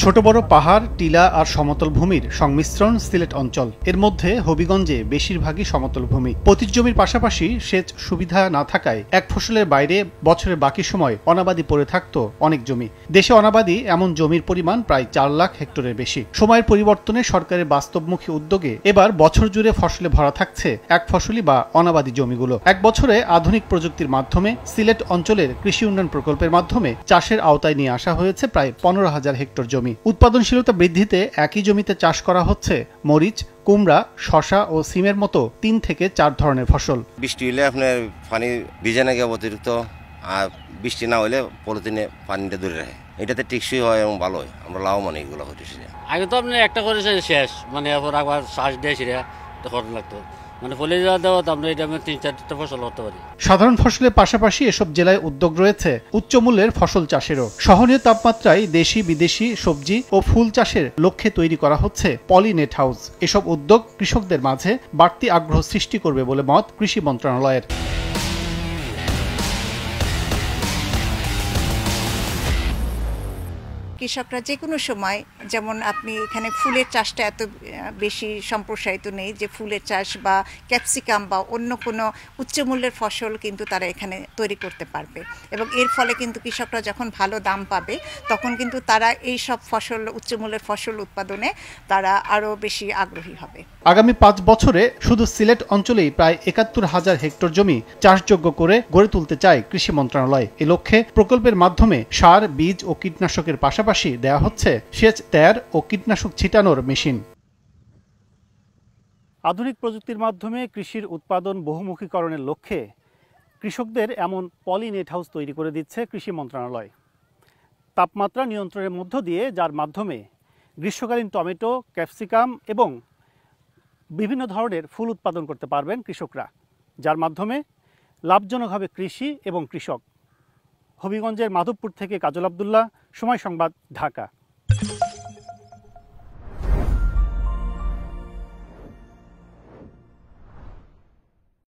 ছোট বড় পাহাড়, টিলা আর সমতল ভূমির সংমিশ্রণ সিলেট অঞ্চল। এর মধ্যে হবিগঞ্জে বেশিরভাগই সমতল ভূমি। পতিত জমির পাশাপাশি সেচ সুবিধা না থাকায় এক ফসলের বাইরে বছরের বাকি সময় অনাবাদি পড়ে থাকত অনেক জমি। দেশে অনাবাদি এমন জমির পরিমাণ প্রায় 4 লাখ হেক্টরের বেশি। সময়ের পরিবর্তনে সরকারের বাস্তবমুখী উদ্যোগে এবার বছর জুড়ে ফসলে ভরা থাকছে এক ফসলি বা অনাবাদি জমিগুলো। এক বছরে আধুনিক প্রযুক্তির মাধ্যমে সিলেট অঞ্চলের কৃষি উন্নয়ন প্রকল্পের মাধ্যমে চাষের আওতায় নিয়ে আসা হয়েছে প্রায় 15,000 হেক্টর জমি। উৎপাদনশীলতা বৃদ্ধিতে একই জমিতে চাষ করা হচ্ছে মরিচ, কুমড়া, শশা ও সিমের মতো 3 থেকে 4 ধরনের ফসল। বৃষ্টি হলে আপনার পানি ভিজে না গিয়ে অতিরিক্ত, আর বৃষ্টি না হলে পলিথিনে পানিটা দূরে রাখে। এটাতে টেকসই হয় এবং ভালো হয়। আমরা লাভবান এইগুলো হতেছি। আগে তো আপনি একটা করেছে শেষ, মানে এরপর আবার শ্বাস দিয়ে সেটা করা লাগতো, মানে ফলে যাওয়া দেওয়া আমরা এটা 3-4টা ফসল করতে পারি। সাধারণ ফসলের পাশাপাশি এসব জেলায় উদ্যোগ রয়েছে উচ্চ মূল্যের ফসল চাষেরও। সহনীয় তাপমাত্রায় দেশি বিদেশি সবজি ও ফুল চাষের লক্ষ্যে তৈরি করা হচ্ছে পলি নেট হাউস। এসব উদ্যোগ কৃষকদের মাঝে বাড়তি আগ্রহ সৃষ্টি করবে বলে মত কৃষি মন্ত্রণালয়ের। কৃষকরা যে কোনো সময়, যেমন আপনি এখানে ফুলের চাষটা এত বেশি সম্প্রসারিত নেই যে ফুলের চাষ বা ক্যাপসিকাম বা অন্য কোনো উচ্চমূল্যের ফসল কিন্তু তারা এখানে তৈরি করতে পারবে, এবং এর ফলে কিন্তু কৃষকরা যখন ভালো দাম পাবে তখন কিন্তু তারা এই সব ফসল, উচ্চমূল্যের ফসল উৎপাদনে তারা আরও বেশি আগ্রহী হবে। আগামী 5 বছরে শুধু সিলেট অঞ্চলেই প্রায় 71,000 হেক্টর জমি চাষযোগ্য করে গড়ে তুলতে চায় কৃষি মন্ত্রণালয়। এ লক্ষ্যে প্রকল্পের মাধ্যমে সার, বীজ ও কীটনাশকের পাশাপাশি দেয়া হচ্ছে সেচ, তেয়ার ও কীটনাশক ছিটানোর মেশিন। আধুনিক প্রযুক্তির মাধ্যমে কৃষির উৎপাদন বহুমুখীকরণের লক্ষ্যে কৃষকদের এমন পলি নেট হাউস তৈরি করে দিচ্ছে কৃষি মন্ত্রণালয়। তাপমাত্রা নিয়ন্ত্রণের মধ্য দিয়ে, যার মাধ্যমে গ্রীষ্মকালীন টমেটো, ক্যাপসিকাম এবং বিভিন্ন ধরনের ফুল উৎপাদন করতে পারবেন কৃষকরা, যার মাধ্যমে লাভজনক হবে কৃষি এবং কৃষক। হবিগঞ্জের মাধবপুর থেকে কাজল আব্দুল্লাহ, সময় সংবাদ, ঢাকা।